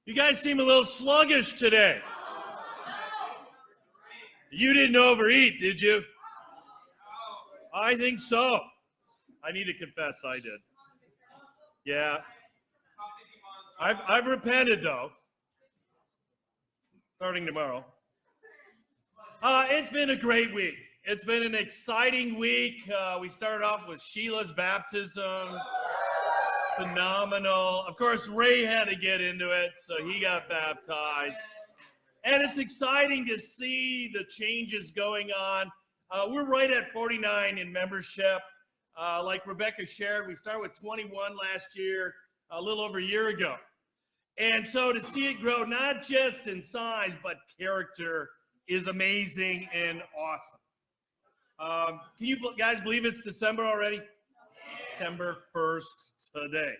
You guys seem a little sluggish today. You didn't overeat, did you? I think so. I need to confess I did. Yeah. I've repented, though. Starting tomorrow. It's been a great week. It's been an exciting week. We started off with Sheila's baptism. Phenomenal. Of course, Ray had to get into it, so he got baptized. And it's exciting to see the changes going on. We're right at 49 in membership. Like Rebecca shared, we started with 21 last year, a little over a year ago. And so to see it grow, not just in size, but character, is amazing and awesome. Can you guys believe it's December already? December 1st today.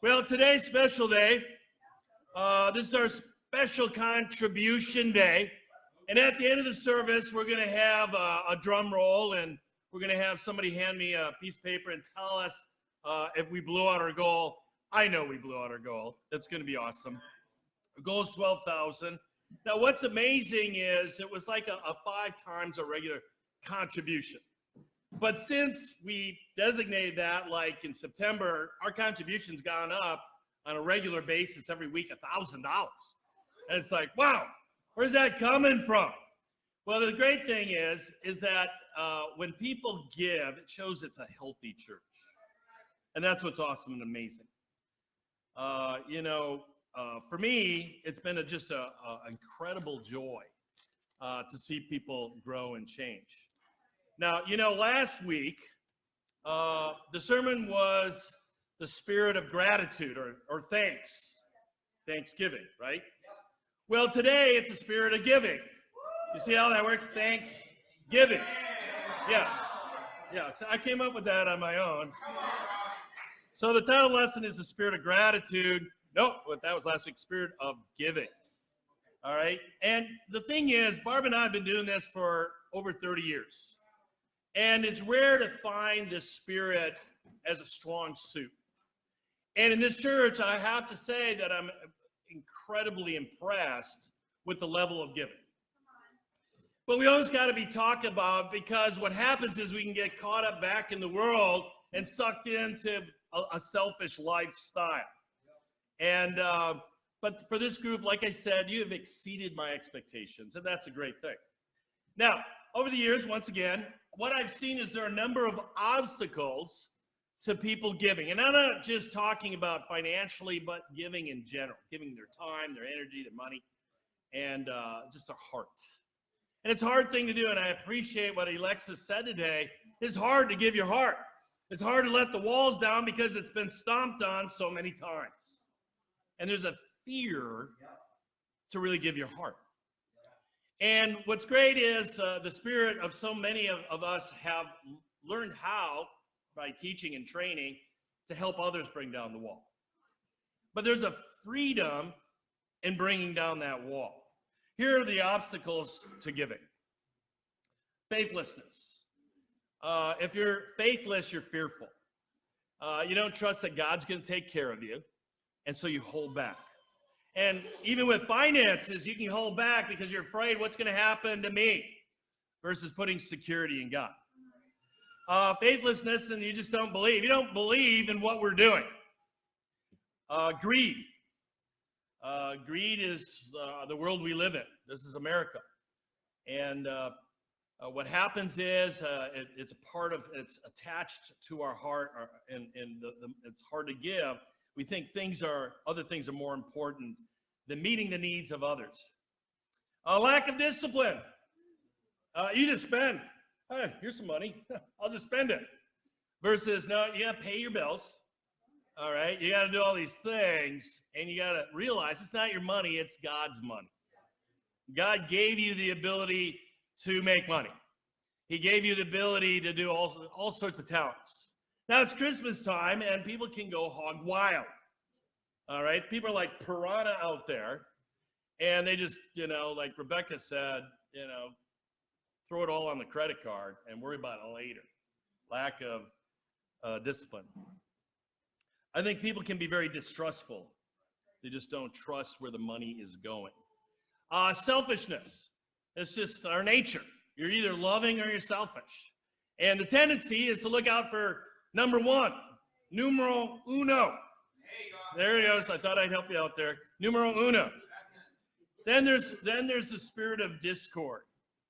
Well, today's special day. This is our special contribution day. And at the end of the service, we're going to have a drum roll, and we're going to have somebody hand me a piece of paper and tell us if we blew out our goal. I know we blew out our goal. That's going to be awesome. Our goal is 12,000. Now, what's amazing is it was like a 5 times a regular contribution. But since we designated that, like in September, our contribution's gone up on a regular basis every week, $1,000. And it's like, wow, where's that coming from? Well, the great thing is that when people give, it shows it's a healthy church. And that's what's awesome and amazing. For me, it's been just an incredible joy to see people grow and change. Now, last week, the sermon was the spirit of gratitude or Thanksgiving, right? Well, today it's the spirit of giving. You see how that works? Thanksgiving. Yeah. So I came up with that on my own. So the title lesson is the spirit of gratitude. Nope, that was last week, spirit of giving. All right. And the thing is, Barb and I have been doing this for over 30 years. And it's rare to find this spirit as a strong suit. And in this church, I have to say that I'm incredibly impressed with the level of giving. But we always got to be talked about, because what happens is we can get caught up back in the world and sucked into a selfish lifestyle. And but for this group, like I said, you have exceeded my expectations, and that's a great thing. Now, over the years, once again, what I've seen is there are a number of obstacles to people giving. And I'm not just talking about financially, but giving in general, giving their time, their energy, their money, and just their heart. And it's a hard thing to do, and I appreciate what Alexis said today. It's hard to give your heart. It's hard to let the walls down because it's been stomped on so many times. And there's a fear to really give your heart. And what's great is the spirit of so many of us have learned how, by teaching and training, to help others bring down the wall. But there's a freedom in bringing down that wall. Here are the obstacles to giving. Faithlessness. If you're faithless, you're fearful. You don't trust that God's going to take care of you, and so you hold back. And even with finances, you can hold back because you're afraid what's going to happen to me versus putting security in God. Faithlessness, and you just don't believe. You don't believe in what we're doing. Greed. Greed is the world we live in. This is America. And what happens is it's a part of, it's attached to our heart, and it's hard to give. We think other things are more important than meeting the needs of others. A lack of discipline. You just spend. Hey, here's some money. I'll just spend it. Versus, no, you got to pay your bills. All right. You got to do all these things, and you got to realize it's not your money. It's God's money. God gave you the ability to make money. He gave you the ability to do all sorts of talents. Now it's Christmas time, and people can go hog wild. All right. People are like piranha out there, and they just, like Rebecca said, throw it all on the credit card and worry about it later. Lack of discipline. I think people can be very distrustful They just don't trust where the money is going. Selfishness. It's just our nature. You're either loving or you're selfish. And the tendency is to look out for number one, numero uno. There he goes. I thought I'd help you out there. Numero uno. Then there's the spirit of discord.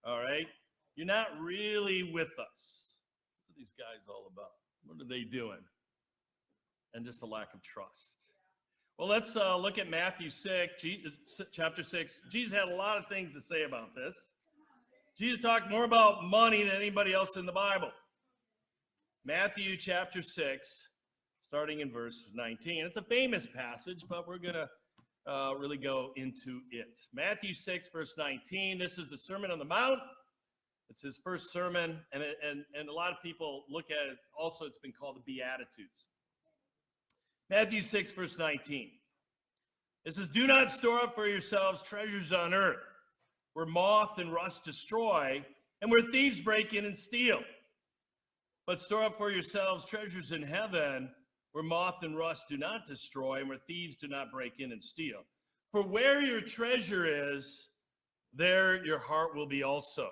All right? You're not really with us. What are these guys all about? What are they doing? And just a lack of trust. Well, let's look at Matthew 6, chapter 6. Jesus had a lot of things to say about this. Jesus talked more about money than anybody else in the Bible. Matthew chapter 6, starting in verse 19. It's a famous passage, but we're going to really go into it. Matthew 6, verse 19. This is the Sermon on the Mount. It's his first sermon, and a lot of people look at it. Also, it's been called the Beatitudes. Matthew 6, verse 19. It says, "Do not store up for yourselves treasures on earth, where moth and rust destroy, and where thieves break in and steal. But store up for yourselves treasures in heaven, where moth and rust do not destroy, and where thieves do not break in and steal. For where your treasure is, there your heart will be also.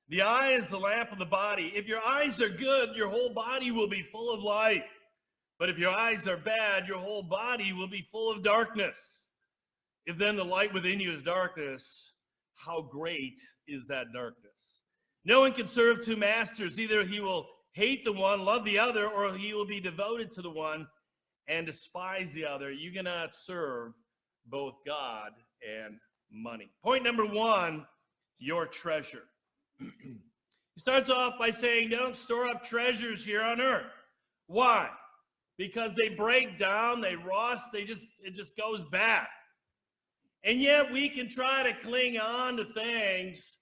The eye is the lamp of the body. If your eyes are good, your whole body will be full of light. But if your eyes are bad, your whole body will be full of darkness. If then the light within you is darkness, how great is that darkness? No one can serve two masters. Either he will hate the one, love the other, or he will be devoted to the one and despise the other. You cannot serve both God and money." Point number one, your treasure. He starts off by saying, don't store up treasures here on earth. Why? Because they break down, they rust, it just goes bad. And yet we can try to cling on to things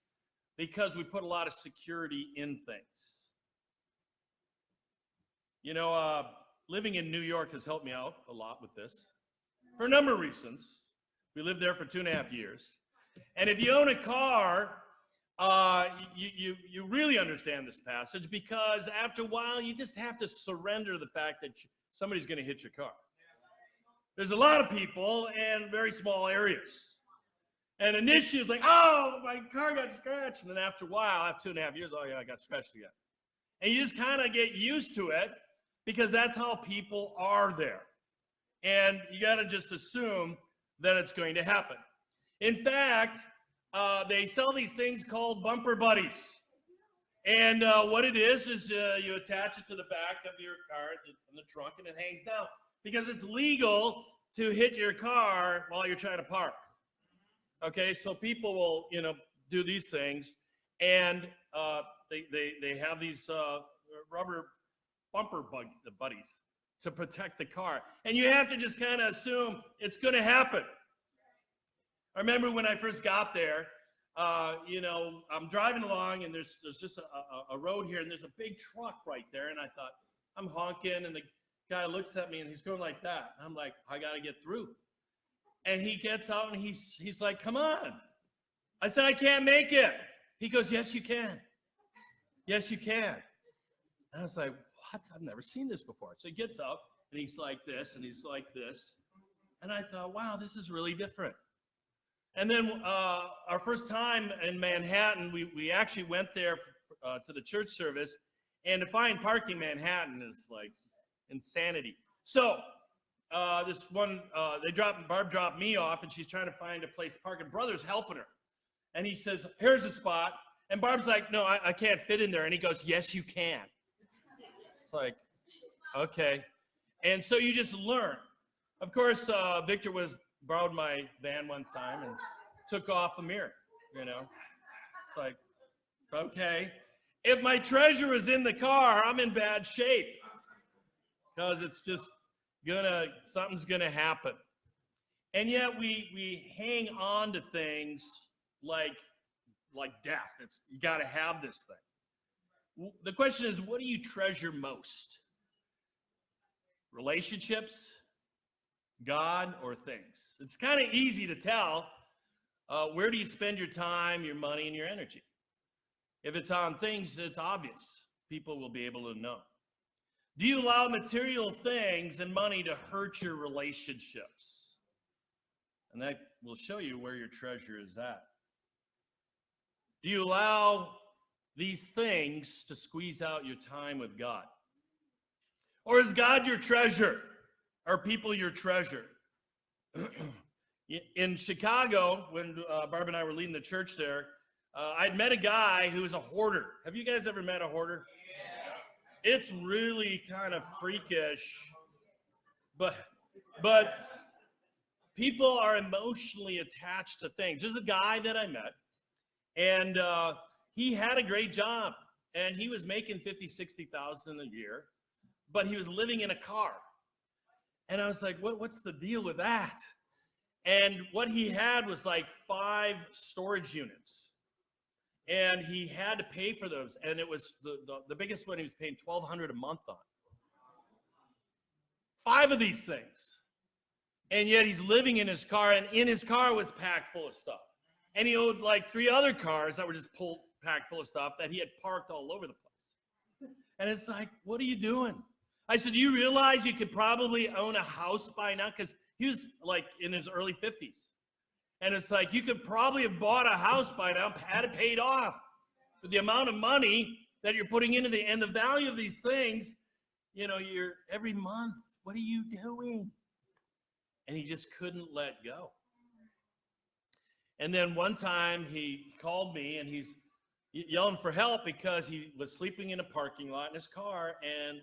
because we put a lot of security in things. You know, living in New York has helped me out a lot with this for a number of reasons. We lived there for 2.5 years. And if you own a car, you really understand this passage, because after a while, you just have to surrender the fact that somebody's going to hit your car. There's a lot of people in very small areas. And initially, it's like, oh, my car got scratched. And then after a while, after 2.5 years, oh, yeah, I got scratched again. And you just kind of get used to it, because that's how people are there. And you got to just assume that it's going to happen. In fact, they sell these things called bumper buddies. And what it is you attach it to the back of your car in the trunk, and it hangs down, because it's legal to hit your car while you're trying to park. Okay, so people will, do these things, and they have these rubber bumper buddies to protect the car. And you have to just kind of assume it's going to happen. I remember when I first got there, I'm driving along, and there's just a road here, and there's a big truck right there. And I thought, I'm honking, and the guy looks at me, and he's going like that. And I'm like, I got to get through. And he gets out, and he's like, come on. I said, I can't make it. He goes, yes, you can. Yes, you can. And I was like, what? I've never seen this before. So he gets up, and he's like this, and he's like this. And I thought, wow, this is really different. And then our first time in Manhattan, we actually went there to the church service, and to find parking in Manhattan is like insanity. So this one, Barb dropped me off, and she's trying to find a place to park, and brother's helping her. And he says, here's a spot. And Barb's like, no, I can't fit in there. And he goes, yes, you can. It's like, okay. And so you just learn. Of course, Victor borrowed my van one time and took off the mirror, It's like, okay. If my treasure is in the car, I'm in bad shape, because it's just something's gonna happen. And yet we hang on to things like death. You gotta have this thing. The question is, what do you treasure most? Relationships, God, or things? It's kind of easy to tell. Where do you spend your time, your money, and your energy? If it's on things, it's obvious. People will be able to know. Do you allow material things and money to hurt your relationships? And that will show you where your treasure is at. Do you allow these things to squeeze out your time with God? Or is God your treasure? Are people your treasure? In Chicago, when Barb and I were leading the church there, I'd met a guy who was a hoarder. Have you guys ever met a hoarder? Yes. It's really kind of freakish, but people are emotionally attached to things. There's a guy that I met, and he had a great job, and he was making $50,000-$60,000 a year, but he was living in a car. And I was like, what's the deal with that? And what he had was like 5 storage units. And he had to pay for those. And it was the biggest one he was paying $1,200 a month on. 5 of these things. And yet he's living in his car, and in his car was packed full of stuff. And he owed like 3 other cars that were just packed full of stuff that he had parked all over the place. And it's like, what are you doing? I said, do you realize you could probably own a house by now? Because he was like in his early 50s. And it's like, you could probably have bought a house by now, had it paid off. With the amount of money that you're putting into the value of these things, you know, you're every month, what are you doing? And he just couldn't let go. And then one time he called me, and he's yelling for help because he was sleeping in a parking lot in his car, and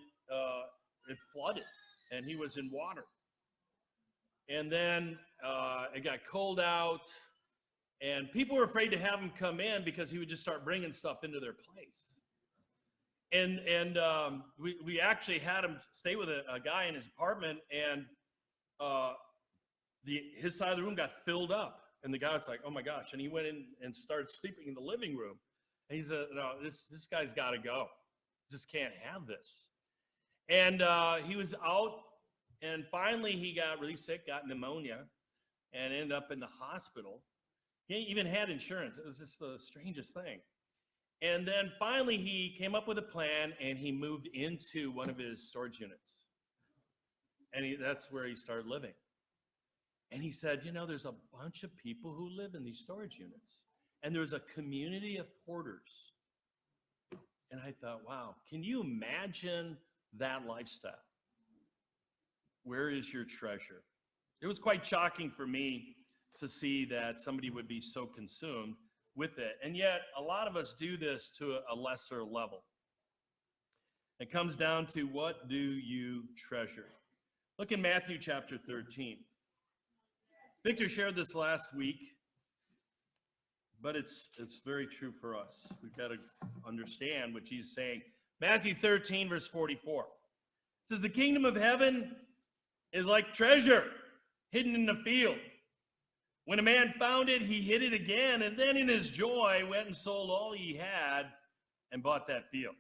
it flooded, and he was in water. And then it got cold out, and people were afraid to have him come in because he would just start bringing stuff into their place. And we actually had him stay with a guy in his apartment, and his side of the room got filled up. And the guy was like, oh my gosh. And he went in and started sleeping in the living room. And he said, no, this guy's got to go. Just can't have this. And he was out, and finally he got really sick, got pneumonia, and ended up in the hospital. He even had insurance. It was just the strangest thing. And then finally he came up with a plan, and he moved into one of his storage units. And that's where he started living. And he said, you know, there's a bunch of people who live in these storage units, and there's a community of hoarders. And I thought, wow, can you imagine that lifestyle? Where is your treasure? It was quite shocking for me to see that somebody would be so consumed with it. And yet a lot of us do this to a lesser level. It comes down to, what do you treasure? Look in Matthew chapter 13. Victor shared this last week, but it's very true for us. We've got to understand what Jesus is saying. Matthew 13, verse 44. It says, the kingdom of heaven is like treasure hidden in the field. When a man found it, he hid it again, and then in his joy went and sold all he had and bought that field.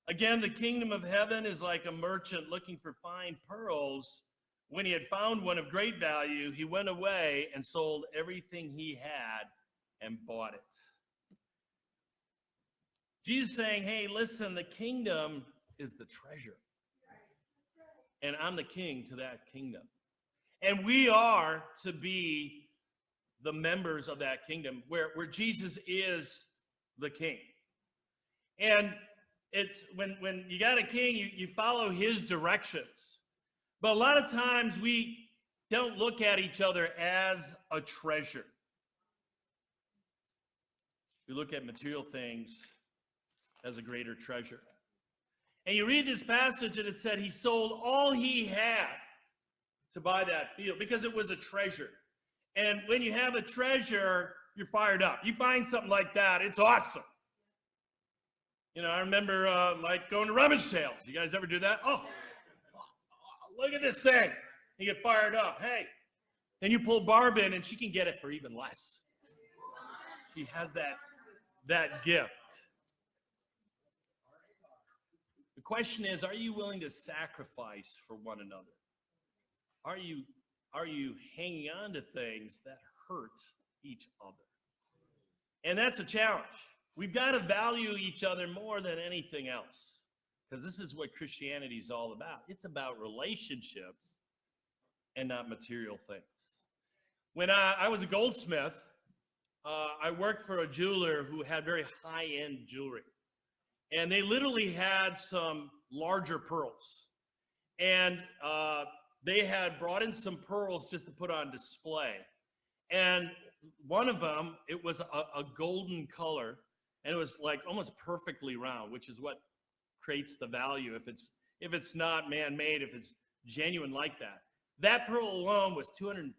Again, the kingdom of heaven is like a merchant looking for fine pearls. When he had found one of great value, he went away and sold everything he had and bought it. Jesus is saying, hey, listen, the kingdom is the treasure. And I'm the king to that kingdom. And we are to be the members of that kingdom where Jesus is the king. And it's when you got a king, you follow his directions. But a lot of times we don't look at each other as a treasure. We look at material things as a greater treasure. And you read this passage, and it said he sold all he had to buy that field because it was a treasure. And when you have a treasure, you're fired up. You find something like that, it's awesome. You know, I remember like going to rummage sales. You guys ever do that? Oh, look at this thing. You get fired up. Hey, then you pull Barb in, and she can get it for even less. She has that gift. The question is, are you willing to sacrifice for one another? Are you hanging on to things that hurt each other? And that's a challenge. We've got to value each other more than anything else, because this is what Christianity is all about. It's about relationships and not material things. When I was a goldsmith, I worked for a jeweler who had very high-end jewelry. And they literally had some larger pearls. And they had brought in some pearls just to put on display. And one of them, it was a golden color, and it was like almost perfectly round, which is what creates the value if it's not man-made, if it's genuine like that. That pearl alone was $250,000.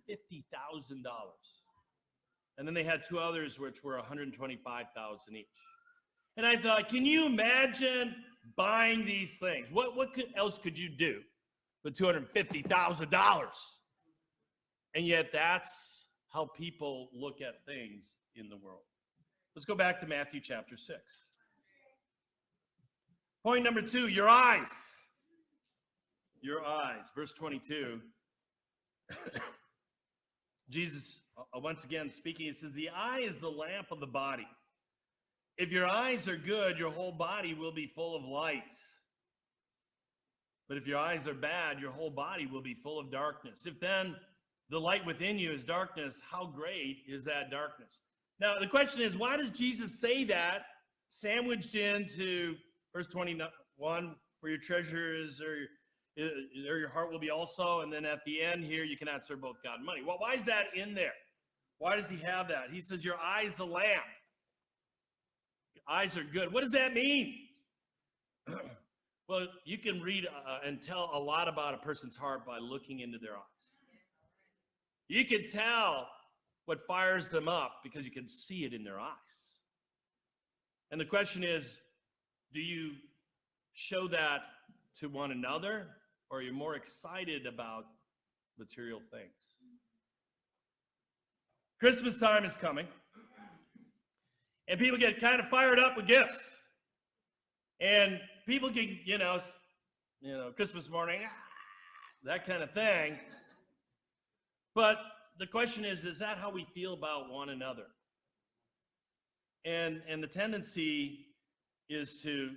And then they had two others which were $125,000 each. And I thought, can you imagine buying these things? What else could you do with $250,000? And yet that's how people look at things in the world. Let's go back to Matthew chapter 6. Point number 2, your eyes. Your eyes. Verse 22. Jesus, once again speaking, he says, the eye is the lamp of the body. If your eyes are good, your whole body will be full of light. But if your eyes are bad, your whole body will be full of darkness. If then the light within you is darkness, how great is that darkness? Now, the question is, why does Jesus say that sandwiched into verse 21, where your treasure is, or your heart will be also, and then at the end here, you cannot serve both God and money. Well, why is that in there? Why does he have that? He says, your eye is the lamp. Your eyes are good. What does that mean? Well, you can read and tell a lot about a person's heart by looking into their eyes. You can tell what fires them up because you can see it in their eyes. And the question is, do you show that to one another, or are you more excited about material things? Christmas time is coming, and people get kind of fired up with gifts. And people get, Christmas morning, that kind of thing. But the question is that how we feel about one another? And the tendency is to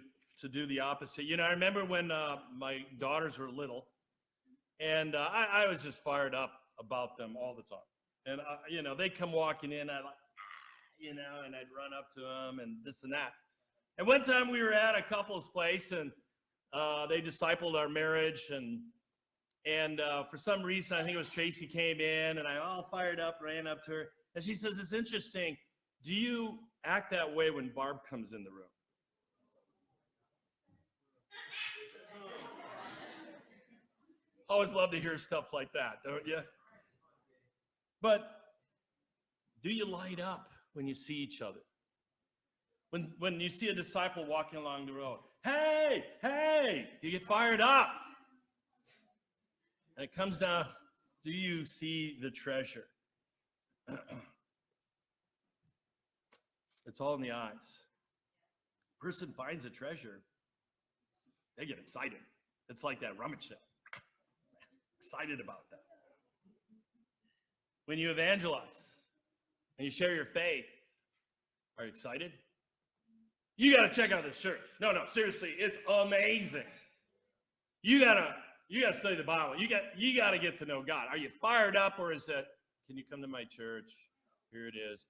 do the opposite. I remember when my daughters were little, and I was just fired up about them all the time. And, they'd come walking in, and I'd run up to them and this and that. And one time we were at a couple's place, and they discipled our marriage, and for some reason, I think it was Tracy came in, and I all fired up, ran up to her, and she says, it's interesting, do you act that way when Barb comes in the room? Always love to hear stuff like that, don't you? But do you light up when you see each other? When you see a disciple walking along the road, hey, do you get fired up? And it comes down, do you see the treasure? It's all in the eyes. Person finds a treasure, they get excited. It's like that rummage sale. Excited about that. When you evangelize and you share your faith, are you excited? You got to check out this church. No, seriously, it's amazing. You gotta study the Bible. You got to get to know God. Are you fired up, or is it, can you come to my church? Here it is.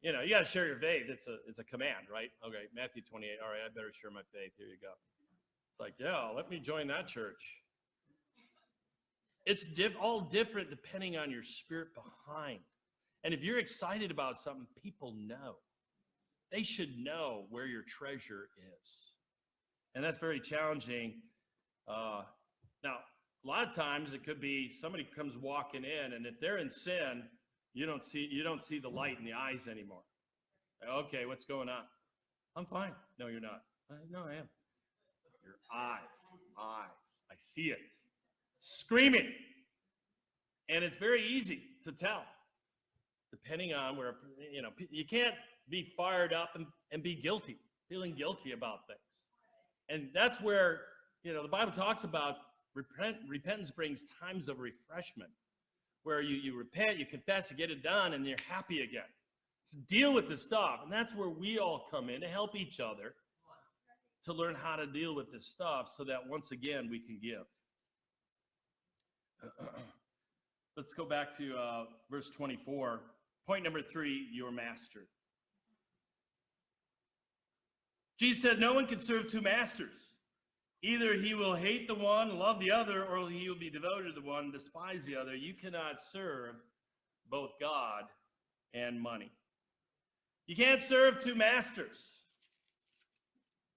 You got to share your faith. It's a command, right? Okay, Matthew 28. All right, I better share my faith. Here you go. It's like, yeah, let me join that church. It's all different depending on your spirit behind. And if you're excited about something, people know. They should know where your treasure is. And that's very challenging. Now, a lot of times it could be somebody comes walking in, and if they're in sin, you don't see the light in the eyes anymore. Okay, what's going on? I'm fine. No, you're not. No, I am. Your eyes. I see it. Screaming. And it's very easy to tell, depending on where, you can't be fired up and be guilty, feeling guilty about things. And that's where, the Bible talks about repentance brings times of refreshment, where you repent, you confess, you get it done, and you're happy again. So deal with the stuff. And that's where we all come in to help each other to learn how to deal with this stuff so that once again we can give. Let's go back to verse 24. Point number 3, your master. Jesus said, no one can serve two masters. Either he will hate the one and love the other, or he will be devoted to the one and despise the other. You cannot serve both God and money. You can't serve two masters.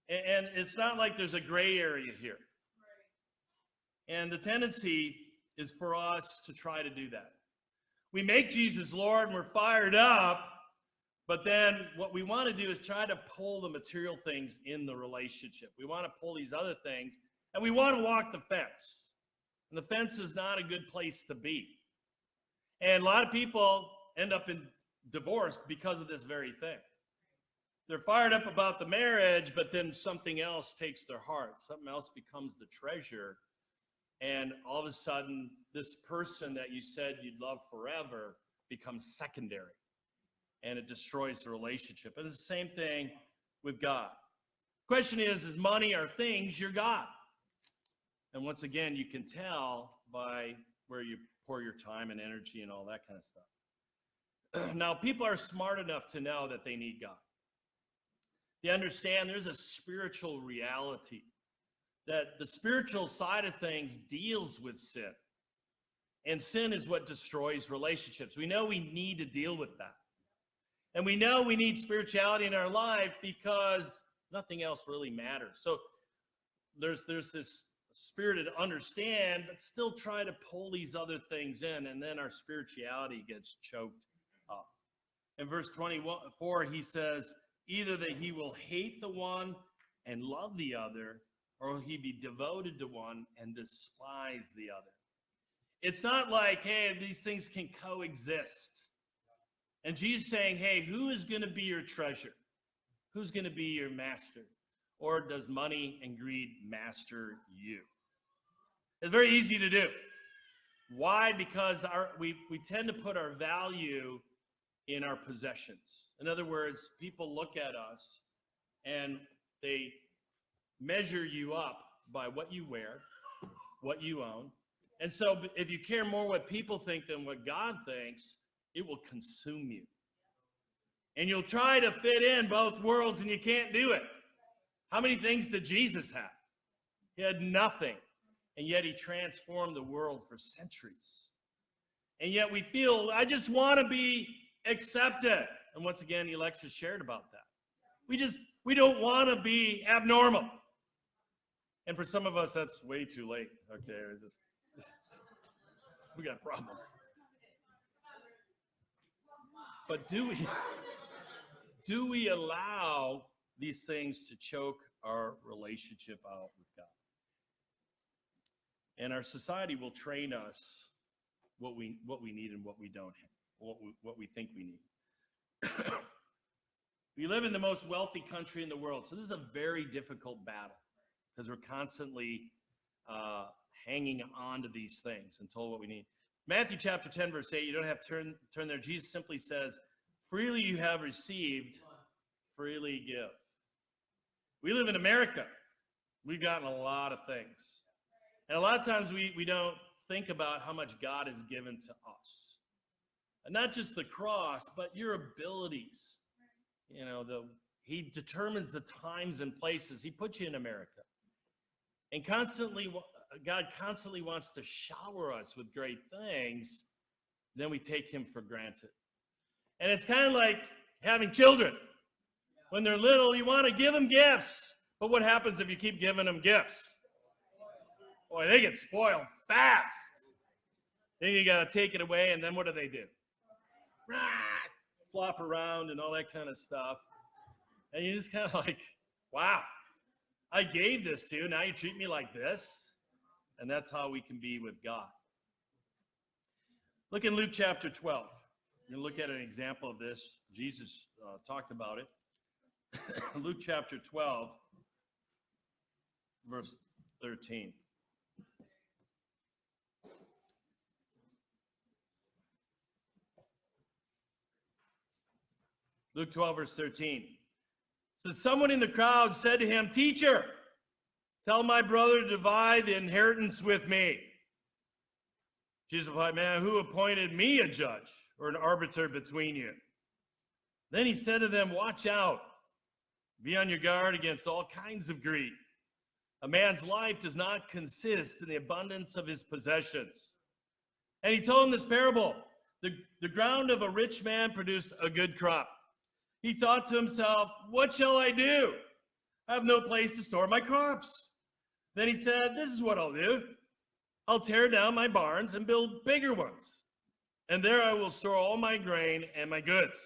And it's not like there's a gray area here. And the tendency is for us to try to do that. We make Jesus Lord and we're fired up, but then what we want to do is try to pull the material things in the relationship. We want to pull these other things, and we want to walk the fence. And the fence is not a good place to be. And a lot of people end up in divorce because of this very thing. They're fired up about the marriage, but then something else takes their heart. Something else becomes the treasure. And all of a sudden, this person that you said you'd love forever becomes secondary. And it destroys the relationship. And it's the same thing with God. Question is money or things your God? And once again, you can tell by where you pour your time and energy and all that kind of stuff. Now, people are smart enough to know that they need God. They understand there's a spiritual reality, that the spiritual side of things deals with sin. And sin is what destroys relationships. We know we need to deal with that. And we know we need spirituality in our life because nothing else really matters. So there's this spirit to understand, but still try to pull these other things in, and then our spirituality gets choked up. In verse 24, he says, either that he will hate the one and love the other, or he be devoted to one and despise the other. It's not like, hey, these things can coexist. And Jesus saying, hey, who is going to be your treasure? Who's going to be your master? Or does money and greed master you? It's very easy to do. Why? Because we tend to put our value in our possessions. In other words, people look at us and they measure you up by what you wear, what you own. And so if you care more what people think than what God thinks, it will consume you. And you'll try to fit in both worlds, and you can't do it. How many things did Jesus have? He had nothing, and yet he transformed the world for centuries. And yet we feel, I just want to be accepted. And once again, the lecture shared about that. We don't want to be abnormal. And for some of us, that's way too late. Okay, we got problems. But do we allow these things to choke our relationship out with God? And our society will train us what we need and what we don't have, what we think we need. We live in the most wealthy country in the world, so this is a very difficult battle because we're constantly hanging on to these things and told what we need. Matthew chapter 10, verse 8, you don't have to turn there. Jesus simply says, freely you have received, freely give. We live in America. We've gotten a lot of things. And a lot of times we don't think about how much God has given to us. And not just the cross, but your abilities. You know, he determines the times and places. He puts you in America. And God constantly wants to shower us with great things. Then we take him for granted. And it's kind of like having children. When they're little, you want to give them gifts. But what happens if you keep giving them gifts? Boy, they get spoiled fast. Then you got to take it away, and then what do? Flop around and all that kind of stuff. And you're just kind of like, wow, I gave this to you. Now you treat me like this? And that's how we can be with God. Look in Luke chapter 12. You're going to look at an example of this. Jesus talked about it. Luke chapter 12, verse 13. Luke 12, verse 13. So someone in the crowd said to him, "Teacher, tell my brother to divide the inheritance with me." Jesus replied, man, who appointed me a judge or an arbiter between you? Then he said to them, watch out. Be on your guard against all kinds of greed. A man's life does not consist in the abundance of his possessions. And he told him this parable. The ground of a rich man produced a good crop. He thought to himself, what shall I do? I have no place to store my crops. Then he said, this is what I'll do. I'll tear down my barns and build bigger ones. And there I will store all my grain and my goods.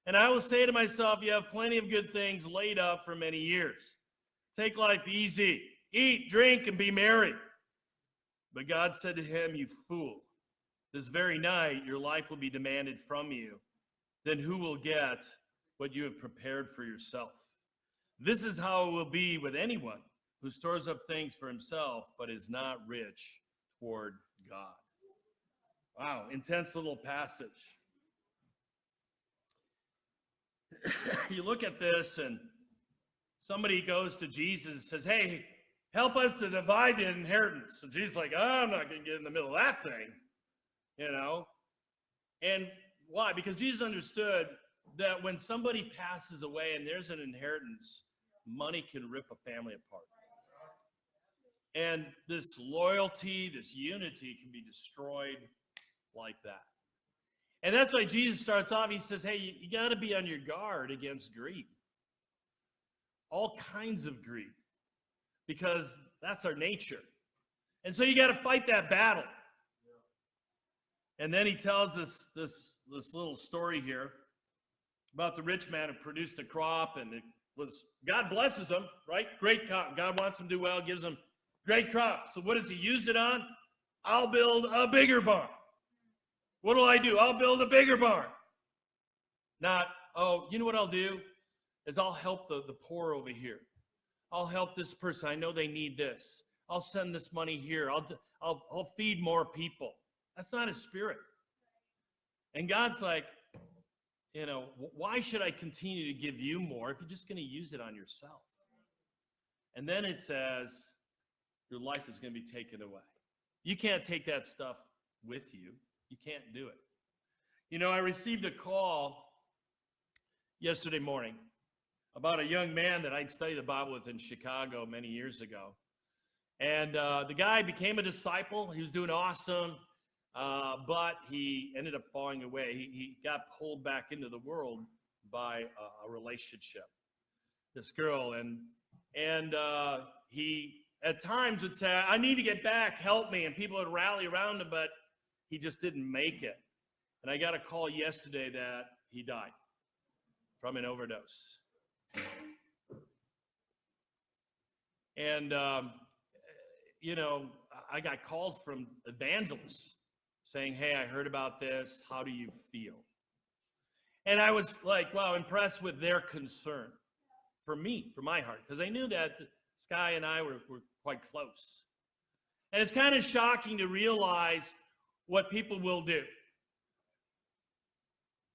And I will say to myself, you have plenty of good things laid up for many years. Take life easy, eat, drink, and be merry. But God said to him, you fool, this very night your life will be demanded from you. Then who will get what you have prepared for yourself? This is how it will be with anyone who stores up things for himself, but is not rich toward God. Wow, intense little passage. You look at this and somebody goes to Jesus and says, hey, help us to divide the inheritance. And Jesus is like, oh, I'm not going to get in the middle of that thing, you know. And why? Because Jesus understood that when somebody passes away and there's an inheritance, money can rip a family apart. And this loyalty, this unity can be destroyed like that. And that's why Jesus starts off, he says, hey, you got to be on your guard against greed. All kinds of greed. Because that's our nature. And so you got to fight that battle. And then he tells us this little story here about the rich man who produced a crop, and it was, God blesses him, right? Great crop. God wants him to do well, gives him great crop. So what does he use it on? I'll build a bigger barn. What will I do? I'll build a bigger barn. Not, oh, you know what I'll do? Is I'll help the poor over here. I'll help this person. I know they need this. I'll send this money here. I'll feed more people. That's not his spirit. And God's like, you know, why should I continue to give you more if you're just going to use it on yourself? And then it says, your life is going to be taken away. You can't take that stuff with you. You can't do it. You know, I received a call yesterday morning about a young man that I'd studied the Bible with in Chicago many years ago. And the guy became a disciple. He was doing awesome, but he ended up falling away. He got pulled back into the world by a relationship, this girl. And he at times would say, I need to get back, help me. And people would rally around him, but he just didn't make it. And I got a call yesterday that he died from an overdose. And, you know, I got calls from evangelists saying, hey, I heard about this. How do you feel? And I was like, wow, impressed with their concern for me, for my heart, because I knew that this guy and I were quite close. And it's kind of shocking to realize what people will do.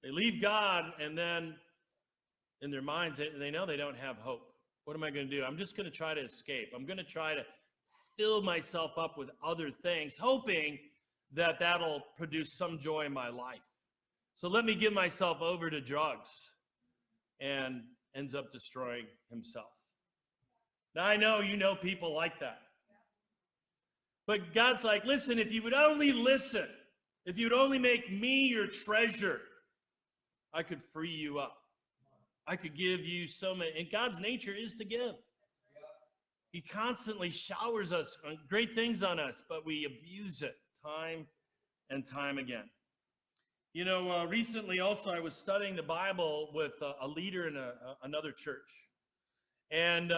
They leave God, and then in their minds, they know they don't have hope. What am I going to do? I'm just going to try to escape. I'm going to try to fill myself up with other things, hoping that that'll produce some joy in my life. So let me give myself over to drugs, and ends up destroying himself. Now, I know you know people like that. But God's like, listen, if you would only listen, if you'd only make me your treasure, I could free you up. I could give you so many. And God's nature is to give. He constantly showers us on great things on us, but we abuse it time and time again. You know, recently also I was studying the Bible with a leader in another church. And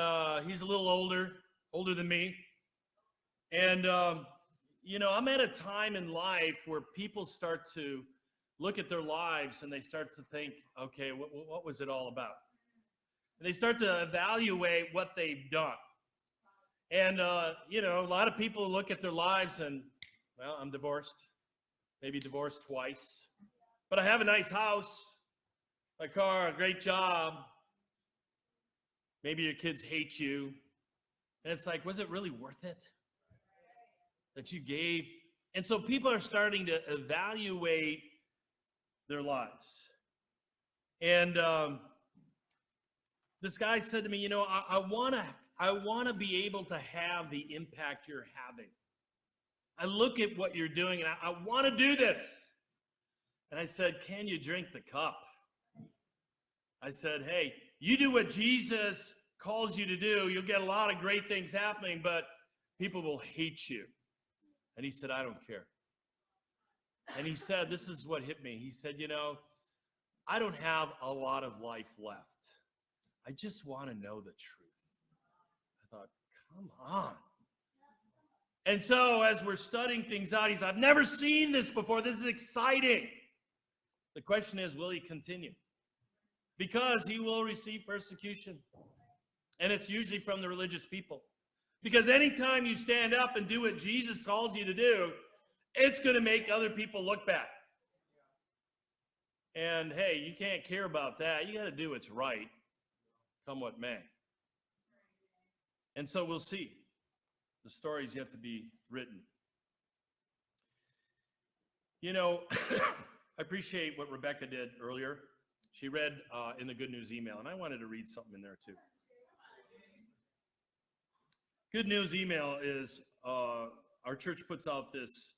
he's a little older than me. And, you know, I'm at a time in life where people start to look at their lives and they start to think, okay, what was it all about? And they start to evaluate what they've done. And, you know, a lot of people look at their lives and, well, I'm divorced, maybe divorced twice, but I have a nice house, a car, a great job. Maybe your kids hate you. And it's like, was it really worth it? That you gave And so people are starting to evaluate their lives. And this guy said to me, I want to be able to have the impact you're having. I look at what you're doing and I want to do this. And I said, can you drink the cup? I said, hey, you do what Jesus calls you to do. You'll get a lot of great things happening, but people will hate you. And he said, I don't care. And he said, this is what hit me. He said, I don't have a lot of life left. I just want to know the truth. I thought, come on. And so as we're studying things out, he said, I've never seen this before. This is exciting. The question is, will he continue? Because he will receive persecution. And it's usually from the religious people. Because anytime you stand up and do what Jesus calls you to do, it's going to make other people look bad. And hey, you can't care about that. You got to do what's right, come what may. And so we'll see. The stories yet to be written. I appreciate what Rebecca did earlier. She read in the Good News email, and I wanted to read something in there too. Good News email is our church puts out this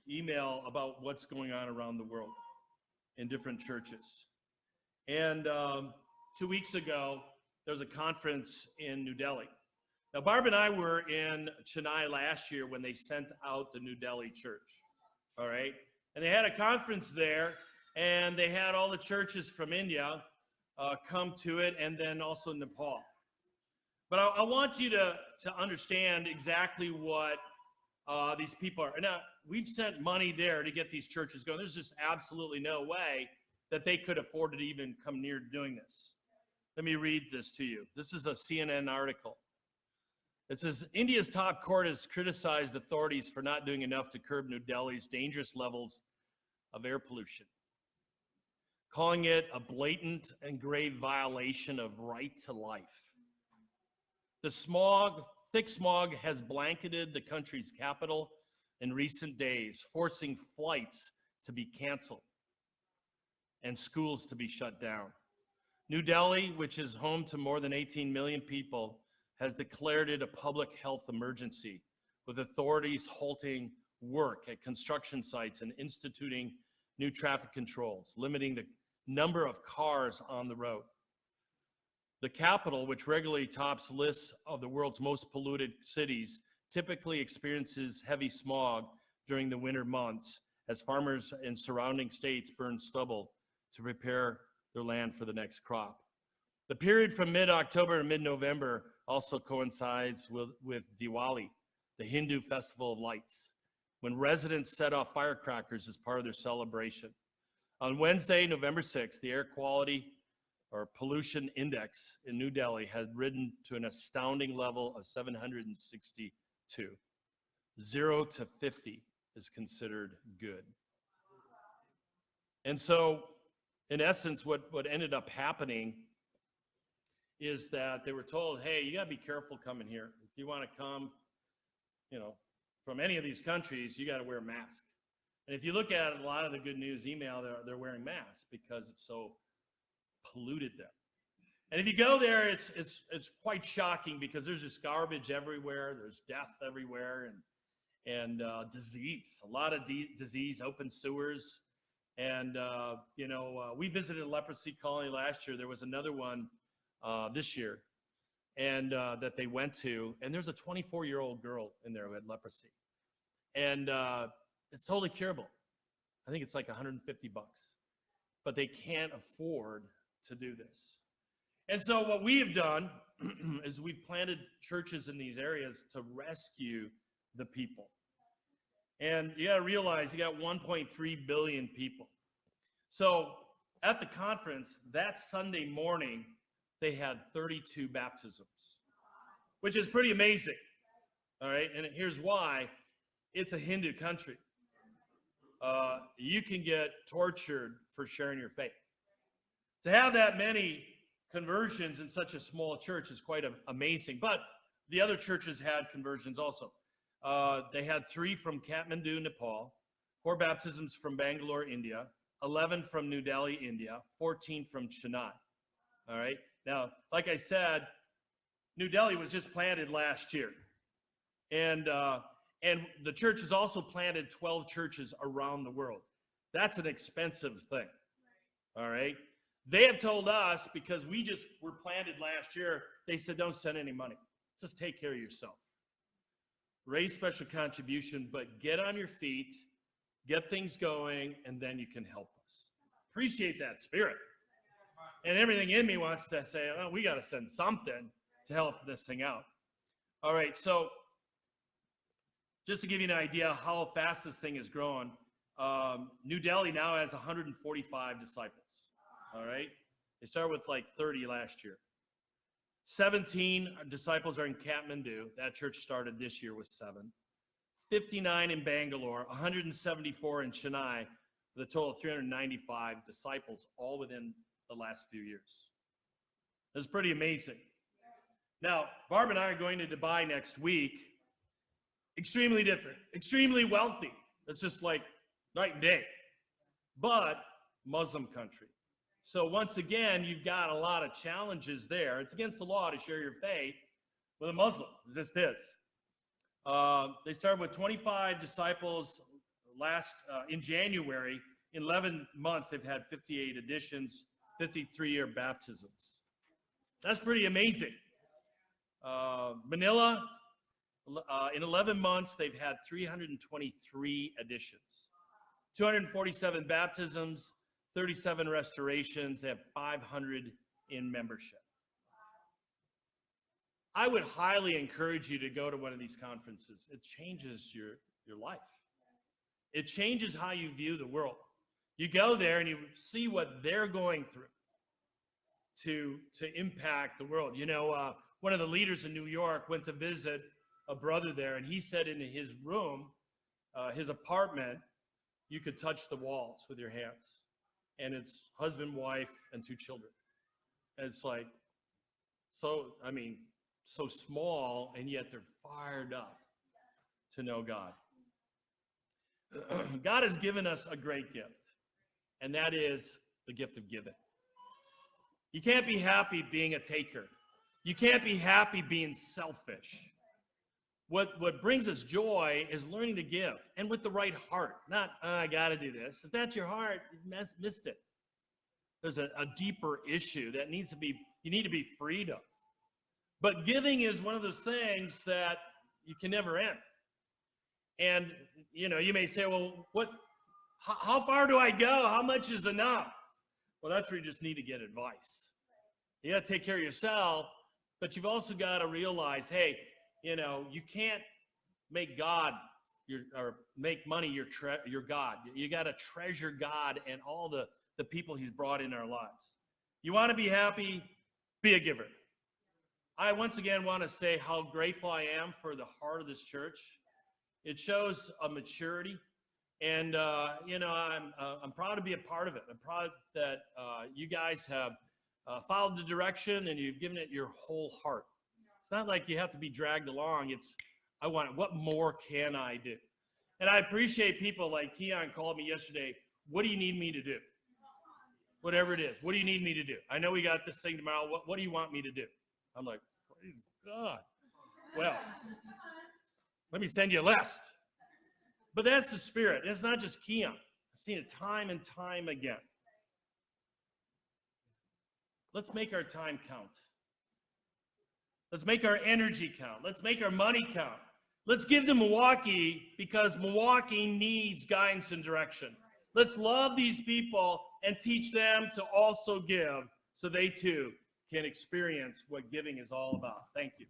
email about what's going on around the world in different churches. And 2 weeks ago, there was a conference in New Delhi. Now, Barb and I were in Chennai last year when they sent out the New Delhi church, all right? And they had a conference there, and they had all the churches from India come to it, and then also Nepal. But I want you to understand exactly what these people are. Now, we've sent money there to get these churches going. There's just absolutely no way that they could afford to even come near doing this. Let me read this to you. This is a CNN article. It says, India's top court has criticized authorities for not doing enough to curb New Delhi's dangerous levels of air pollution, calling it a blatant and grave violation of right to life. The thick smog has blanketed the country's capital in recent days, forcing flights to be canceled and schools to be shut down. New Delhi, which is home to more than 18 million people, has declared it a public health emergency, with authorities halting work at construction sites and instituting new traffic controls, limiting the number of cars on the road. The capital, which regularly tops lists of the world's most polluted cities, typically experiences heavy smog during the winter months as farmers in surrounding states burn stubble to prepare their land for the next crop. The period from mid-October to mid-November also coincides with Diwali, the Hindu festival of lights, when residents set off firecrackers as part of their celebration. On Wednesday, November 6th, the air quality or pollution index in New Delhi had risen to an astounding level of 762. 0 to 50 is considered good. And so, in essence, what ended up happening is that they were told, hey, you got to be careful coming here. If you want to come, from any of these countries, you got to wear a mask. And if you look at a lot of the Good News email, they're wearing masks because it's so polluted there. And if you go there, it's quite shocking because there's just garbage everywhere. There's death everywhere and disease, a lot of disease, open sewers. And, we visited a leprosy colony last year. There was another one this year and that they went to. And there's a 24-year-old girl in there who had leprosy. And it's totally curable. I think it's like $150. But they can't afford to do this. And so what we have done is we've planted churches in these areas to rescue the people. And you got to realize you got 1.3 billion people. So at the conference, that Sunday morning, they had 32 baptisms, which is pretty amazing. All right, and here's why. It's a Hindu country. You can get tortured for sharing your faith. To have that many conversions in such a small church is quite amazing. But the other churches had conversions also. They had 3 from Kathmandu, Nepal, 4 baptisms from Bangalore, India, 11 from New Delhi, India, 14 from Chennai. All right. Now, like I said, New Delhi was just planted last year. And the church has also planted 12 churches around the world. That's an expensive thing. All right. They have told us, because we just were planted last year, they said, don't send any money. Just take care of yourself. Raise special contribution, but get on your feet, get things going, and then you can help us. Appreciate that spirit. And everything in me wants to say, oh, we got to send something to help this thing out. All right, so just to give you an idea how fast this thing is growing, New Delhi now has 145 disciples. All right, they started with like 30 last year. 17 disciples are in Kathmandu. That church started this year with 7. 59 in Bangalore, 174 in Chennai, with a total of 395 disciples, all within the last few years. That's pretty amazing. Now, Barb and I are going to Dubai next week. Extremely different, extremely wealthy. It's just like night and day, but Muslim country. So once again, you've got a lot of challenges there. It's against the law to share your faith with a Muslim. It just is. They started with 25 disciples in January. In 11 months, they've had 58 additions, 53 baptisms. That's pretty amazing. Manila, in 11 months, they've had 323 additions, 247 baptisms, 37 restorations. They have 500 in membership. I would highly encourage you to go to one of these conferences. It changes your life. It changes how you view the world. You go there and you see what they're going through to impact the world. You know, one of the leaders in New York went to visit a brother there, and he said in his room, his apartment, you could touch the walls with your hands. And it's husband, wife, and 2 children. And it's like, so small, and yet they're fired up to know God. God has given us a great gift, and that is the gift of giving. You can't be happy being a taker. You can't be happy being selfish. What brings us joy is learning to give, and with the right heart. Not, I got to do this. If that's your heart, you missed it. There's a deeper issue that you need to be freed of. But giving is one of those things that you can never end. And, you know, you may say, well, how far do I go? How much is enough? Well, that's where you just need to get advice. You got to take care of yourself, but you've also got to realize, hey, you know, you can't make God make money your God. You got to treasure God and all the people he's brought in our lives. You want to be happy, be a giver. I once again want to say how grateful I am for the heart of this church. It shows a maturity, and you know, I'm proud to be a part of it. I'm proud that you guys have followed the direction and you've given it your whole heart. It's not like you have to be dragged along. It's, I want it. What more can I do? And I appreciate people like Keon called me yesterday. What do you need me to do? Whatever it is. What do you need me to do? I know we got this thing tomorrow. What do you want me to do? I'm like, praise God. Well, let me send you a list. But that's the spirit. It's not just Keon. I've seen it time and time again. Let's make our time count. Let's make our energy count. Let's make our money count. Let's give to Milwaukee because Milwaukee needs guidance and direction. Let's love these people and teach them to also give so they too can experience what giving is all about. Thank you.